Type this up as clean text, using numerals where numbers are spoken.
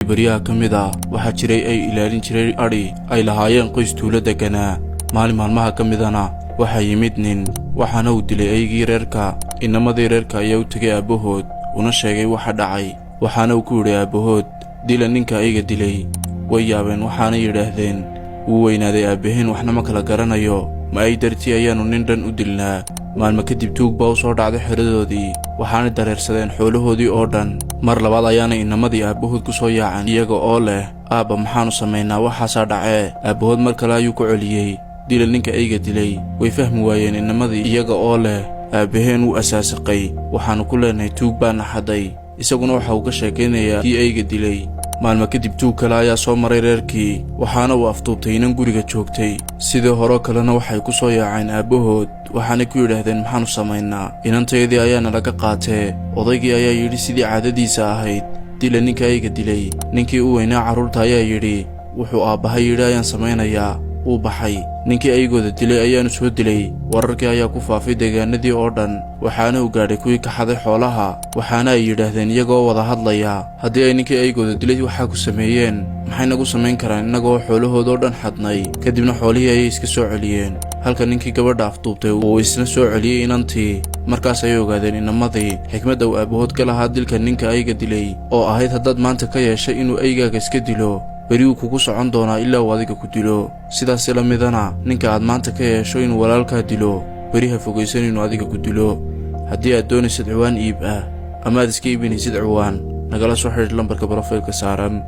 bariyaha ka mid ah waxaa jiray ay ilaalin jiray adhi ay lahaayeen qoys tuulo deganaa. maalin maalmaha ka midana waxaa yimid nin, waxaana uu dilay aygii reerka. inamadii reerka ayaa u tegay aabbahood una sheegay waxa dhacay, waxaana uu ku yidhi aabbahood, dila ninka ayga dilay. way yaabeen waxaana yidhaahdeen, wuu weynaaday aabbaheen waxna ma kala garanayo, ma ay dartii ayaannu nin dhan u dilnaa. maalmo kadib tuug baa u soo dhacday xeradoodii, waxaanay dareersadeen xoolahoodii oo dhan. mar labaad ayaanay inamadii aabbahood ku soo yaaceen iyaga oo leh, aabba maxaannu samaynaa, waxaasaa dhacee. aabbahood mar kale ayuu ku celiyey, dila ninka ayga dilay. way fahmi waayeen inamadii iyaga oo leh, aabbaheen wuu asaasiqay, waxaannu ku leenahay tuug baa naxaday. isaguna waxa uu ka sheekaynayaa kii ayga dilay. maalmo kadib tuug kale ayaa soo maray reerkii, waxaana uu aftuubtay inan guriga joogtay. sidii horoo kalena waxay ku soo yaaceen aabbahood, waxaanay ku yidhaahdeen maxaannu samaynaa, inantaydii ayaana laga qaatee. odaygii ayaa yidhi sidii caadadiisa ahayd, dila ninka ayga dilay. ninkii u weynaa carruurta ayaa yidhi, wuxuu aabbahay yidhi ayaan samaynayaa. wuu baxay, ninkii aygooda dilay ayaanu soo dilay. wararkii ayaa ku faafay deegaanadii oo dhan, waxaana uu gaadhay kuwii ka xaday xoolaha. waxaana ay yidhaahdeen iyagoo wada hadlaya, haddii ay ninkii aygooda dilay waxaa ku sameeyeen, maxay nagu samayn karaan innagoo xoolahoodoo dhan xadnay. kadibna xoolihii ayay iska soo celiyeen, halka ninkii gabadha aftuubtay uu isna soo celiyey inantii. markaas ayay ogaadeen inamadii xikmadda uu aabbahood ka lahaa dilka ninka ayga dilay, oo ahayd haddaad maanta ka yeeshay inuu aygaaga iska dilo, beri wuu kugu socon doonaa ilaa uu adiga ku dilo. sidaasi la midana ninka aad maanta ka yeesho inuu walaalkaa dilo, beri ha fogaysan inuu adiga ku dilo. haddii aad doonaysid ciwaan iib ah ama aad iska iibinaysid ciwaan, nagala soo xidhiidh lambarka brofaylka saaran.